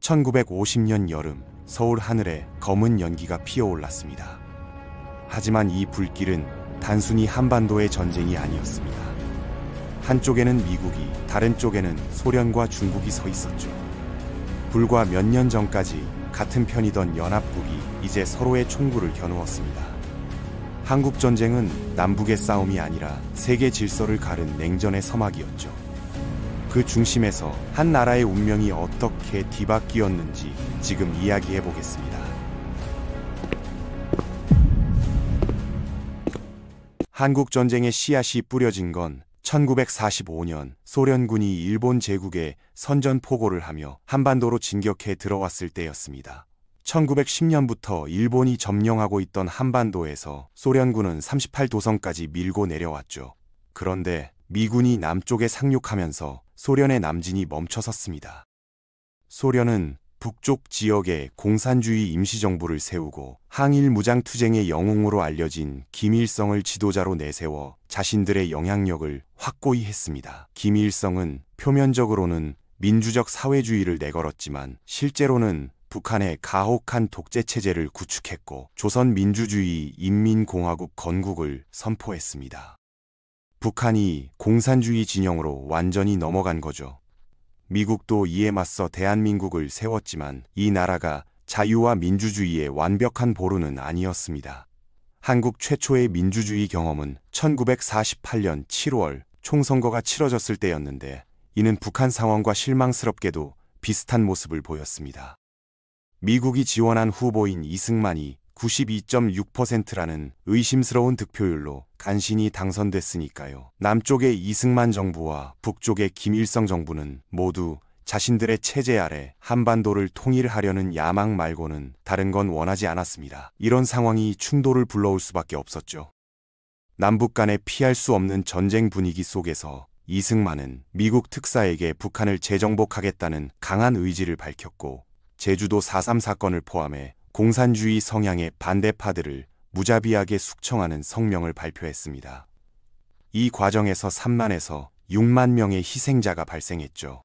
1950년 여름 서울 하늘에 검은 연기가 피어올랐습니다. 하지만 이 불길은 단순히 한반도의 전쟁이 아니었습니다. 한쪽에는 미국이, 다른 쪽에는 소련과 중국이 서 있었죠. 불과 몇 년 전까지 같은 편이던 연합국이 이제 서로의 총구를 겨누었습니다. 한국전쟁은 남북의 싸움이 아니라 세계 질서를 가른 냉전의 서막이었죠. 그 중심에서 한 나라의 운명이 어떻게 뒤바뀌었는지 지금 이야기해 보겠습니다. 한국전쟁의 씨앗이 뿌려진 건 1945년 소련군이 일본 제국에 선전포고를 하며 한반도로 진격해 들어왔을 때였습니다. 1910년부터 일본이 점령하고 있던 한반도에서 소련군은 38도선까지 밀고 내려왔죠. 그런데 미군이 남쪽에 상륙하면서 소련의 남진이 멈춰섰습니다. 소련은 북쪽 지역에 공산주의 임시정부를 세우고 항일 무장투쟁의 영웅으로 알려진 김일성을 지도자로 내세워 자신들의 영향력을 확고히 했습니다. 김일성은 표면적으로는 민주적 사회주의를 내걸었지만 실제로는 북한의 가혹한 독재체제를 구축했고 조선민주주의 인민공화국 건국을 선포했습니다. 북한이 공산주의 진영으로 완전히 넘어간 거죠. 미국도 이에 맞서 대한민국을 세웠지만 이 나라가 자유와 민주주의의 완벽한 보루는 아니었습니다. 한국 최초의 민주주의 경험은 1948년 7월 총선거가 치러졌을 때였는데 이는 북한 상황과 실망스럽게도 비슷한 모습을 보였습니다. 미국이 지원한 후보인 이승만이 92.6%라는 의심스러운 득표율로 간신히 당선됐으니까요. 남쪽의 이승만 정부와 북쪽의 김일성 정부는 모두 자신들의 체제 아래 한반도를 통일하려는 야망 말고는 다른 건 원하지 않았습니다. 이런 상황이 충돌을 불러올 수밖에 없었죠. 남북 간의 피할 수 없는 전쟁 분위기 속에서 이승만은 미국 특사에게 북한을 재정복하겠다는 강한 의지를 밝혔고 제주도 4.3 사건을 포함해 공산주의 성향의 반대파들을 무자비하게 숙청하는 성명을 발표했습니다. 이 과정에서 3만에서 6만 명의 희생자가 발생했죠.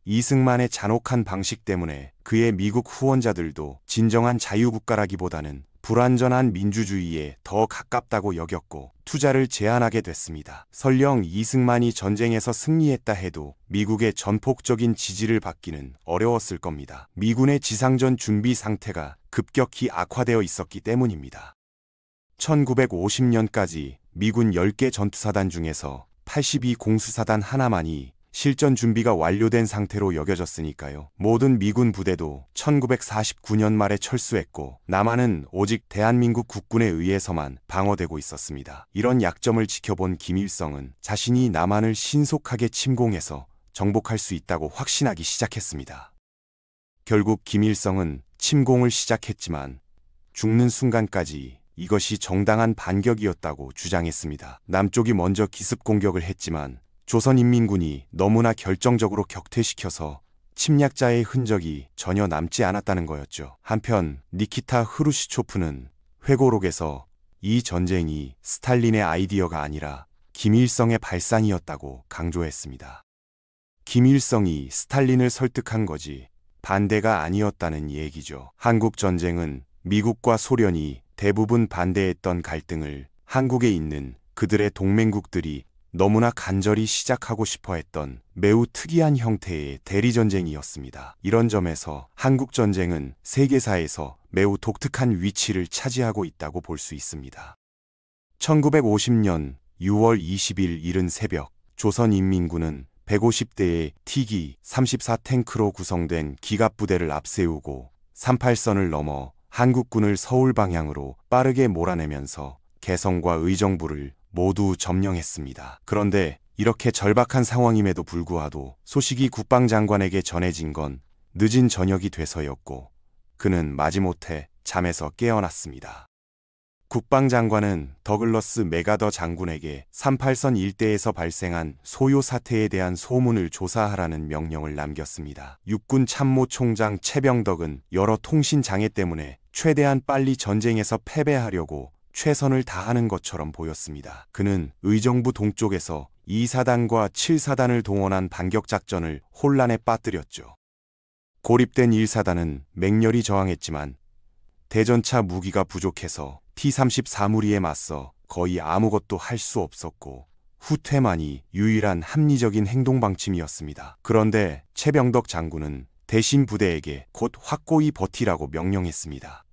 이승만의 잔혹한 방식 때문에 그의 미국 후원자들도 진정한 자유국가라기보다는 불완전한 민주주의에 더 가깝다고 여겼고 투자를 제한하게 됐습니다. 설령 이승만이 전쟁에서 승리했다 해도 미국의 전폭적인 지지를 받기는 어려웠을 겁니다. 미군의 지상전 준비 상태가 급격히 악화되어 있었기 때문입니다. 1950년까지 미군 10개 전투사단 중에서 82 공수사단 하나만이 실전 준비가 완료된 상태로 여겨졌으니까요. 모든 미군 부대도 1949년 말에 철수했고 남한은 오직 대한민국 국군에 의해서만 방어되고 있었습니다. 이런 약점을 지켜본 김일성은 자신이 남한을 신속하게 침공해서 정복할 수 있다고 확신하기 시작했습니다. 결국 김일성은 침공을 시작했지만 죽는 순간까지 이것이 정당한 반격이었다고 주장했습니다. 남쪽이 먼저 기습 공격을 했지만 조선인민군이 너무나 결정적으로 격퇴시켜서 침략자의 흔적이 전혀 남지 않았다는 거였죠. 한편 니키타 흐루시초프는 회고록에서 이 전쟁이 스탈린의 아이디어가 아니라 김일성의 발상이었다고 강조했습니다. 김일성이 스탈린을 설득한 거지 반대가 아니었다는 얘기죠. 한국전쟁은 미국과 소련이 대부분 반대했던 갈등을 한국에 있는 그들의 동맹국들이 너무나 간절히 시작하고 싶어 했던 매우 특이한 형태의 대리전쟁이었습니다. 이런 점에서 한국전쟁은 세계사에서 매우 독특한 위치를 차지하고 있다고 볼 수 있습니다. 1950년 6월 20일 이른 새벽 조선인민군은 150대의 T기 34탱크로 구성된 기갑부대를 앞세우고 38선을 넘어 한국군을 서울 방향으로 빠르게 몰아내면서 개성과 의정부를 모두 점령했습니다. 그런데 이렇게 절박한 상황임에도 불구하고 소식이 국방장관에게 전해진 건 늦은 저녁이 돼서였고 그는 마지못해 잠에서 깨어났습니다. 국방장관은 더글러스 맥아더 장군에게 38선 일대에서 발생한 소요 사태에 대한 소문을 조사하라는 명령을 남겼습니다. 육군 참모총장 최병덕은 여러 통신 장애 때문에 최대한 빨리 전쟁에서 패배하려고 최선을 다하는 것처럼 보였습니다. 그는 의정부 동쪽에서 2사단과 7사단을 동원한 반격작전을 혼란에 빠뜨렸죠. 고립된 1사단은 맹렬히 저항했지만 대전차 무기가 부족해서 T-34무리에 맞서 거의 아무것도 할 수 없었고 후퇴만이 유일한 합리적인 행동 방침이었습니다. 그런데 최병덕 장군은 대신 부대에게 곧 확고히 버티라고 명령했습니다.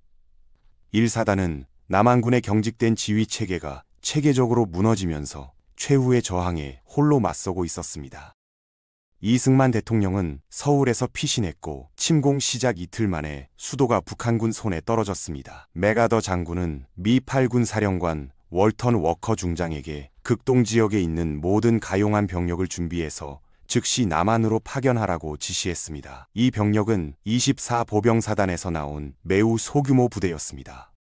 1사단은 남한군의 경직된 지휘 체계가 체계적으로 무너지면서 최후의 저항에 홀로 맞서고 있었습니다. 이승만 대통령은 서울에서 피신했고 침공 시작 이틀 만에 수도가 북한군 손에 떨어졌습니다. 맥아더 장군은 미 8군 사령관 월턴 워커 중장에게 극동 지역에 있는 모든 가용한 병력을 준비해서 즉시 남한으로 파견하라고 지시했습니다. 이 병력은 24 보병사단에서 나온 매우 소규모 부대였습니다.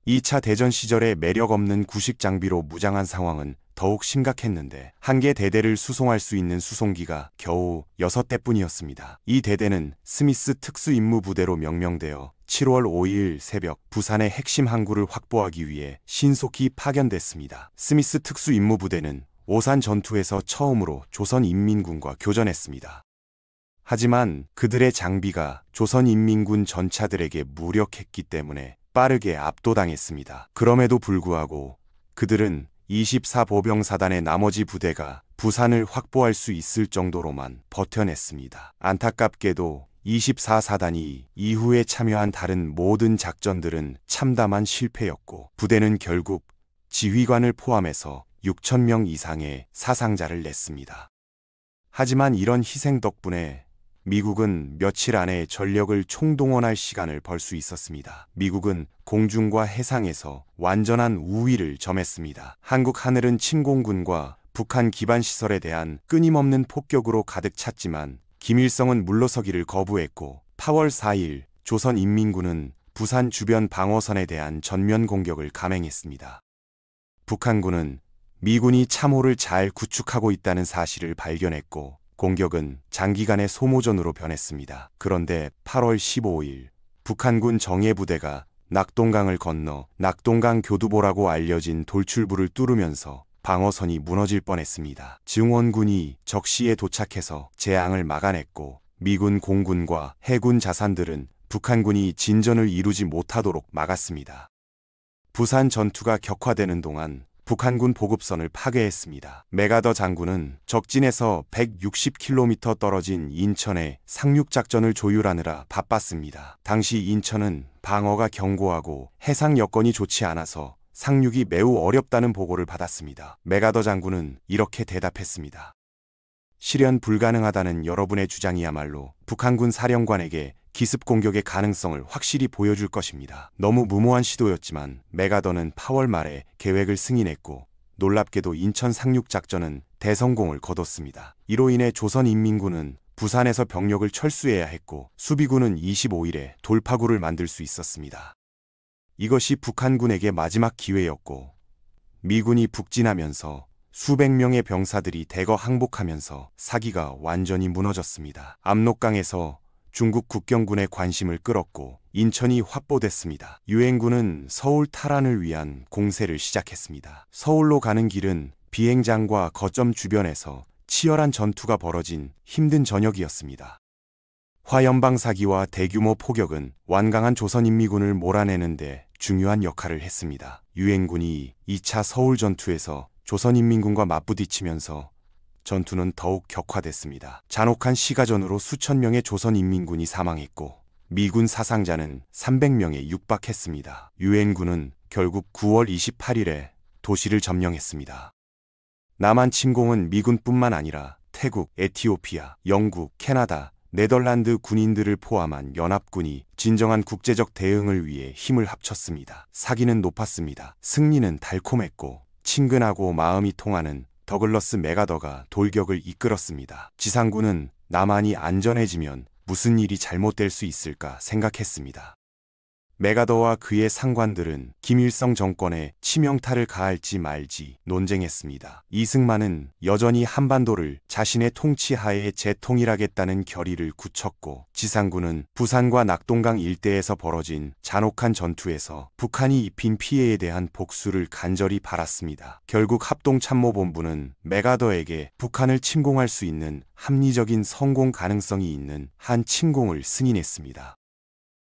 2차 대전 시절에 매력 없는 구식 장비로 무장한 상황은 더욱 심각했는데 한 개 대대를 수송할 수 있는 수송기가 겨우 6대뿐이었습니다. 이 대대는 스미스 특수임무부대로 명명되어 7월 5일 새벽 부산의 핵심 항구를 확보하기 위해 신속히 파견됐습니다. 스미스 특수임무부대는 오산 전투에서 처음으로 조선인민군과 교전했습니다. 하지만 그들의 장비가 조선인민군 전차들에게 무력했기 때문에 빠르게 압도당했습니다. 그럼에도 불구하고 그들은 24 보병사단의 나머지 부대가 부산을 확보할 수 있을 정도로만 버텨냈습니다. 안타깝게도 24사단이 이후에 참여한 다른 모든 작전들은 참담한 실패였고 부대는 결국 지휘관을 포함해서 6,000명 이상의 사상자를 냈습니다. 하지만 이런 희생 덕분에 미국은 며칠 안에 전력을 총동원할 시간을 벌 수 있었습니다. 미국은 공중과 해상에서 완전한 우위를 점했습니다. 한국 하늘은 침공군과 북한 기반 시설에 대한 끊임없는 폭격으로 가득 찼지만 김일성은 물러서기를 거부했고 8월 4일 조선인민군은 부산 주변 방어선에 대한 전면 공격을 감행했습니다. 북한군은 미군이 참호를 잘 구축하고 있다는 사실을 발견했고 공격은 장기간의 소모전으로 변했습니다. 그런데 8월 15일 북한군 정예부대가 낙동강을 건너 낙동강 교두보라고 알려진 돌출부를 뚫으면서 방어선이 무너질 뻔했습니다. 증원군이 적시에 도착해서 재앙을 막아냈고 미군 공군과 해군 자산들은 북한군이 진전을 이루지 못하도록 막았습니다. 부산 전투가 격화되는 동안 북한군 보급선을 파괴했습니다. 맥아더 장군은 적진에서 160km 떨어진 인천에 상륙작전을 조율하느라 바빴습니다. 당시 인천은 방어가 견고하고 해상 여건이 좋지 않아서 상륙이 매우 어렵다는 보고를 받았습니다. 맥아더 장군은 이렇게 대답했습니다. 실현 불가능하다는 여러분의 주장이야말로 북한군 사령관에게 기습 공격의 가능성을 확실히 보여줄 것입니다. 너무 무모한 시도였지만 맥아더는 8월 말에 계획을 승인했고 놀랍게도 인천 상륙작전은 대성공을 거뒀습니다. 이로 인해 조선인민군은 부산에서 병력을 철수해야 했고 수비군은 25일에 돌파구를 만들 수 있었습니다. 이것이 북한군에게 마지막 기회였고 미군이 북진하면서 수백 명의 병사들이 대거 항복하면서 사기가 완전히 무너졌습니다. 압록강에서 중국 국경군의 관심을 끌었고 인천이 확보됐습니다. 유엔군은 서울 탈환을 위한 공세를 시작했습니다. 서울로 가는 길은 비행장과 거점 주변에서 치열한 전투가 벌어진 힘든 저녁이었습니다. 화염방 사기와 대규모 포격은 완강한 조선인민군을 몰아내는데 중요한 역할을 했습니다. 유엔군이 2차 서울 전투에서 조선인민군과 맞부딪히면서 전투는 더욱 격화됐습니다. 잔혹한 시가전으로 수천 명의 조선인민군이 사망했고 미군 사상자는 300명에 육박했습니다. 유엔군은 결국 9월 28일에 도시를 점령했습니다. 남한 침공은 미군뿐만 아니라 태국, 에티오피아, 영국, 캐나다, 네덜란드 군인들을 포함한 연합군이 진정한 국제적 대응을 위해 힘을 합쳤습니다. 사기는 높았습니다. 승리는 달콤했고 친근하고 마음이 통하는 더글러스 맥아더가 돌격을 이끌었습니다. 지상군은 남한이 안전해지면 무슨 일이 잘못될 수 있을까 생각했습니다. 메가더와 그의 상관들은 김일성 정권에 치명타를 가할지 말지 논쟁했습니다. 이승만은 여전히 한반도를 자신의 통치하에 재통일하겠다는 결의를 굳혔고, 지상군은 부산과 낙동강 일대에서 벌어진 잔혹한 전투에서 북한이 입힌 피해에 대한 복수를 간절히 바랐습니다. 결국 합동참모본부는 메가더에게 북한을 침공할 수 있는 합리적인 성공 가능성이 있는 한 침공을 승인했습니다.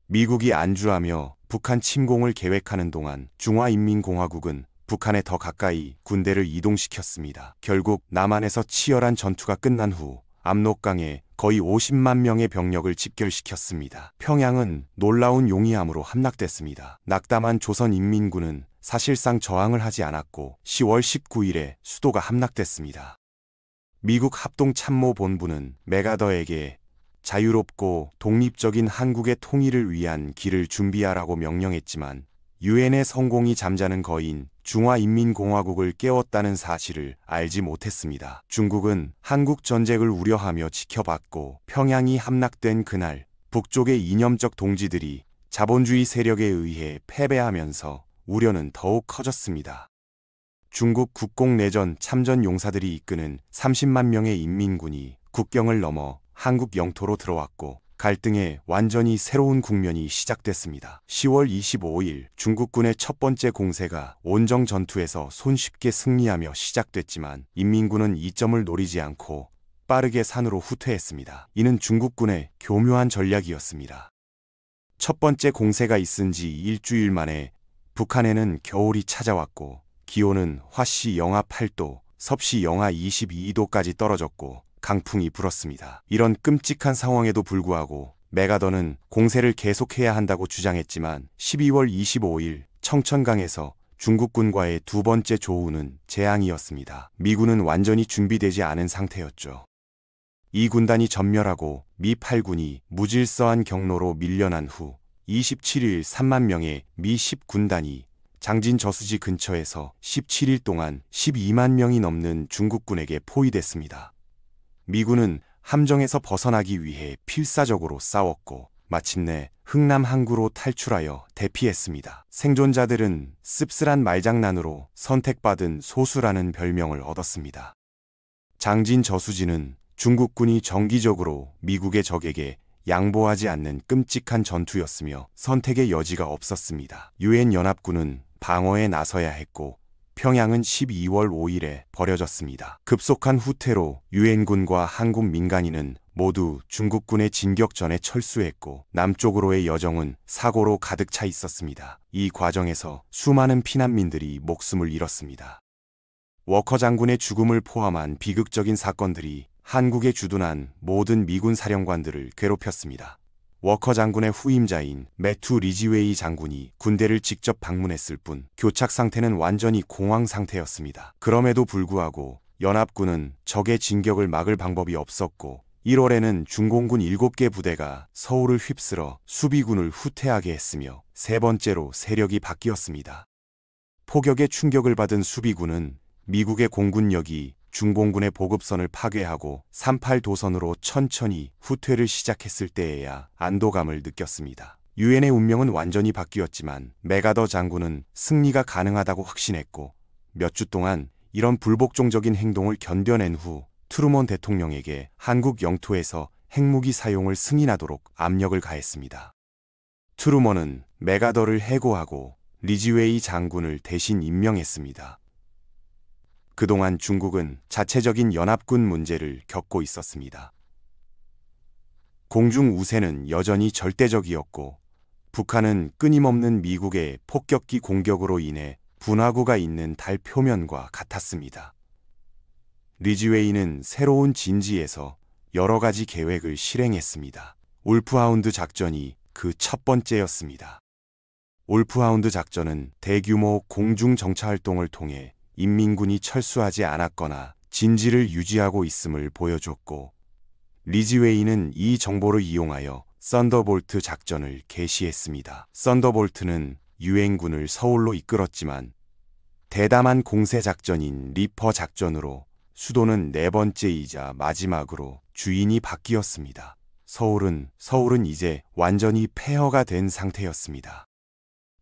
미국이 안주하며 북한 침공을 계획하는 동안 중화인민공화국은 북한에 더 가까이 군대를 이동시켰습니다. 결국 남한에서 치열한 전투가 끝난 후 압록강에 거의 50만 명의 병력을 집결시켰습니다. 평양은 놀라운 용이함으로 함락됐습니다. 낙담한 조선인민군은 사실상 저항을 하지 않았고 10월 19일에 수도가 함락됐습니다. 미국 합동참모본부는 메가더에게 자유롭고 독립적인 한국의 통일을 위한 길을 준비하라고 명령했지만, 유엔의 성공이 잠자는 거인 중화인민공화국을 깨웠다는 사실을 알지 못했습니다. 중국은 한국 전쟁을 우려하며 지켜봤고, 평양이 함락된 그날 북쪽의 이념적 동지들이 자본주의 세력에 의해 패배하면서 우려는 더욱 커졌습니다. 중국 국공내전 참전 용사들이 이끄는 30만 명의 인민군이 국경을 넘어 한국 영토로 들어왔고, 갈등의 완전히 새로운 국면이 시작됐습니다. 10월 25일 중국군의 첫 번째 공세가 온정 전투에서 손쉽게 승리하며 시작됐지만, 인민군은 이점을 노리지 않고 빠르게 산으로 후퇴했습니다. 이는 중국군의 교묘한 전략이었습니다. 첫 번째 공세가 있은 지 일주일 만에 북한에는 겨울이 찾아왔고, 기온은 화씨 영하 8도, 섭씨 영하 22도까지 떨어졌고 강풍이 불었습니다. 이런 끔찍한 상황에도 불구하고 메가더는 공세를 계속해야 한다고 주장했지만, 12월 25일 청천강에서 중국군과의 두 번째 조우는 재앙이었습니다. 미군은 완전히 준비되지 않은 상태였죠. 이 군단이 전멸하고 미 8군이 무질서한 경로로 밀려난 후 27일 3만 명의 미 10군단이 장진 저수지 근처에서 17일 동안 12만 명이 넘는 중국군에게 포위됐습니다. 미군은 함정에서 벗어나기 위해 필사적으로 싸웠고, 마침내 흥남 항구로 탈출하여 대피했습니다. 생존자들은 씁쓸한 말장난으로 선택받은 소수라는 별명을 얻었습니다. 장진 저수지는 중국군이 정기적으로 미국의 적에게 양보하지 않는 끔찍한 전투였으며 선택의 여지가 없었습니다. 유엔 연합군은 방어에 나서야 했고, 평양은 12월 5일에 버려졌습니다. 급속한 후퇴로 유엔군과 한국 민간인은 모두 중국군의 진격전에 철수했고, 남쪽으로의 여정은 사고로 가득 차 있었습니다. 이 과정에서 수많은 피난민들이 목숨을 잃었습니다. 워커 장군의 죽음을 포함한 비극적인 사건들이 한국에 주둔한 모든 미군 사령관들을 괴롭혔습니다. 워커 장군의 후임자인 매튜 리지웨이 장군이 군대를 직접 방문했을 뿐 교착 상태는 완전히 공황 상태였습니다. 그럼에도 불구하고 연합군은 적의 진격을 막을 방법이 없었고, 1월에는 중공군 7개 부대가 서울을 휩쓸어 수비군을 후퇴하게 했으며, 세 번째로 세력이 바뀌었습니다. 포격의 충격을 받은 수비군은 미국의 공군력이 중공군의 보급선을 파괴하고 38도선으로 천천히 후퇴를 시작했을 때에야 안도감을 느꼈습니다. 유엔의 운명은 완전히 바뀌었지만 메가더 장군은 승리가 가능하다고 확신했고, 몇 주 동안 이런 불복종적인 행동을 견뎌낸 후 트루먼 대통령에게 한국 영토에서 핵무기 사용을 승인하도록 압력을 가했습니다. 트루먼은 메가더를 해고하고 리지웨이 장군을 대신 임명했습니다. 그동안 중국은 자체적인 연합군 문제를 겪고 있었습니다. 공중 우세는 여전히 절대적이었고, 북한은 끊임없는 미국의 폭격기 공격으로 인해 분화구가 있는 달 표면과 같았습니다. 리지웨이는 새로운 진지에서 여러 가지 계획을 실행했습니다. 울프하운드 작전이 그 첫 번째였습니다. 울프하운드 작전은 대규모 공중 정차 활동을 통해 인민군이 철수하지 않았거나 진지를 유지하고 있음을 보여줬고, 리지웨이는 이 정보를 이용하여 썬더볼트 작전을 개시했습니다. 썬더볼트는 유엔군을 서울로 이끌었지만, 대담한 공세 작전인 리퍼 작전으로 수도는 네 번째이자 마지막으로 주인이 바뀌었습니다. 서울은 이제 완전히 폐허가 된 상태였습니다.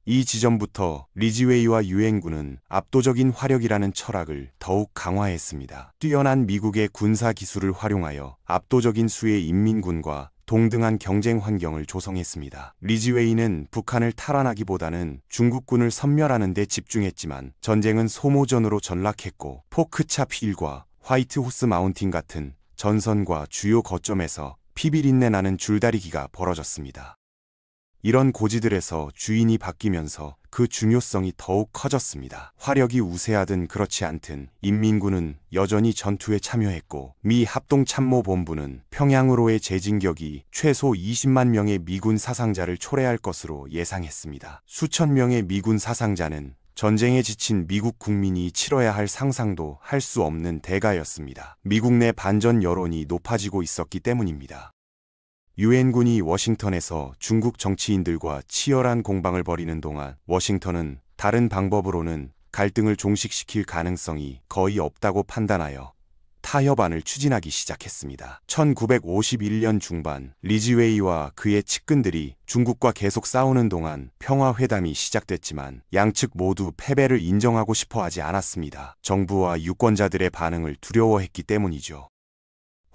이 지점부터 리지웨이와 유엔군은 압도적인 화력이라는 철학을 더욱 강화했습니다. 뛰어난 미국의 군사 기술을 활용하여 압도적인 수의 인민군과 동등한 경쟁 환경을 조성했습니다. 리지웨이는 북한을 탈환하기보다는 중국군을 섬멸하는 데 집중했지만 전쟁은 소모전으로 전락했고 포크차필과 화이트호스 마운틴 같은 전선과 주요 거점에서 피비린내 나는 줄다리기가 벌어졌습니다. 이런 고지들에서 주인이 바뀌면서 그 중요성이 더욱 커졌습니다. 화력이 우세하든 그렇지 않든 인민군은 여전히 전투에 참여했고 미 합동참모본부는 평양으로의 재진격이 최소 20만 명의 미군 사상자를 초래할 것으로 예상했습니다. 수천 명의 미군 사상자는 전쟁에 지친 미국 국민이 치러야 할 상상도 할 수 없는 대가였습니다. 미국 내 반전 여론이 높아지고 있었기 때문입니다. 유엔군이 워싱턴에서 중국 정치인들과 치열한 공방을 벌이는 동안 워싱턴은 다른 방법으로는 갈등을 종식시킬 가능성이 거의 없다고 판단하여 타협안을 추진하기 시작했습니다. 1951년 중반 리지웨이와 그의 측근들이 중국과 계속 싸우는 동안 평화회담이 시작됐지만 양측 모두 패배를 인정하고 싶어 하지 않았습니다. 정부와 유권자들의 반응을 두려워했기 때문이죠.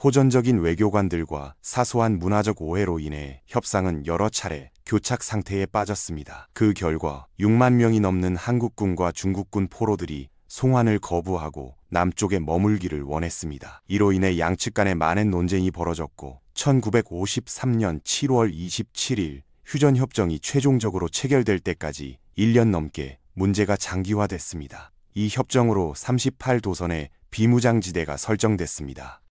호전적인 외교관들과 사소한 문화적 오해로 인해 협상은 여러 차례 교착 상태에 빠졌습니다. 그 결과 6만 명이 넘는 한국군과 중국군 포로들이 송환을 거부하고 남쪽에 머물기를 원했습니다. 이로 인해 양측 간에 많은 논쟁이 벌어졌고 1953년 7월 27일 휴전협정이 최종적으로 체결될 때까지 1년 넘게 문제가 장기화됐습니다. 이 협정으로 38도선의 비무장지대가 설정됐습니다.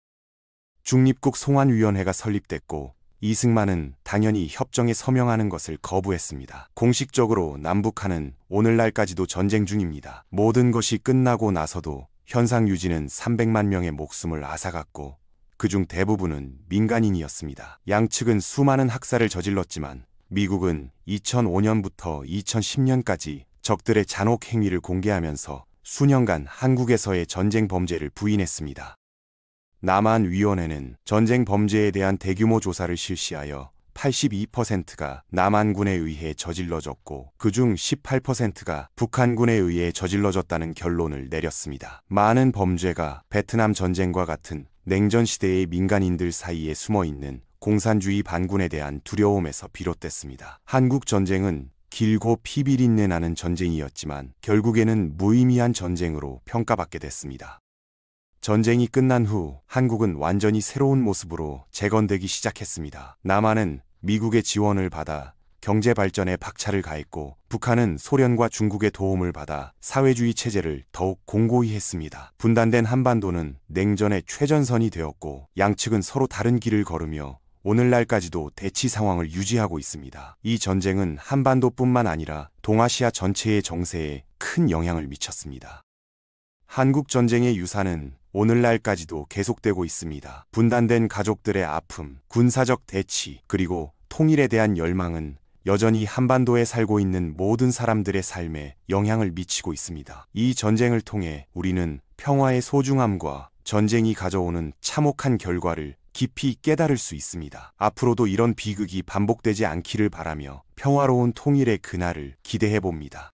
중립국 송환위원회가 설립됐고 이승만은 당연히 협정에 서명하는 것을 거부했습니다. 공식적으로 남북한은 오늘날까지도 전쟁 중입니다. 모든 것이 끝나고 나서도 현상 유지는 300만 명의 목숨을 앗아갔고 그중 대부분은 민간인이었습니다. 양측은 수많은 학살을 저질렀지만 미국은 2005년부터 2010년까지 적들의 잔혹 행위를 공개하면서 수년간 한국에서의 전쟁 범죄를 부인했습니다. 남한위원회는 전쟁 범죄에 대한 대규모 조사를 실시하여 82%가 남한군에 의해 저질러졌고 그중 18%가 북한군에 의해 저질러졌다는 결론을 내렸습니다. 많은 범죄가 베트남 전쟁과 같은 냉전 시대의 민간인들 사이에 숨어있는 공산주의 반군에 대한 두려움에서 비롯됐습니다. 한국 전쟁은 길고 피비린내 나는 전쟁이었지만 결국에는 무의미한 전쟁으로 평가받게 됐습니다. 전쟁이 끝난 후 한국은 완전히 새로운 모습으로 재건되기 시작했습니다. 남한은 미국의 지원을 받아 경제 발전에 박차를 가했고 북한은 소련과 중국의 도움을 받아 사회주의 체제를 더욱 공고히 했습니다. 분단된 한반도는 냉전의 최전선이 되었고 양측은 서로 다른 길을 걸으며 오늘날까지도 대치 상황을 유지하고 있습니다. 이 전쟁은 한반도뿐만 아니라 동아시아 전체의 정세에 큰 영향을 미쳤습니다. 한국 전쟁의 유산은 오늘날까지도 계속되고 있습니다. 분단된 가족들의 아픔, 군사적 대치, 그리고 통일에 대한 열망은 여전히 한반도에 살고 있는 모든 사람들의 삶에 영향을 미치고 있습니다. 이 전쟁을 통해 우리는 평화의 소중함과 전쟁이 가져오는 참혹한 결과를 깊이 깨달을 수 있습니다. 앞으로도 이런 비극이 반복되지 않기를 바라며 평화로운 통일의 그날을 기대해 봅니다.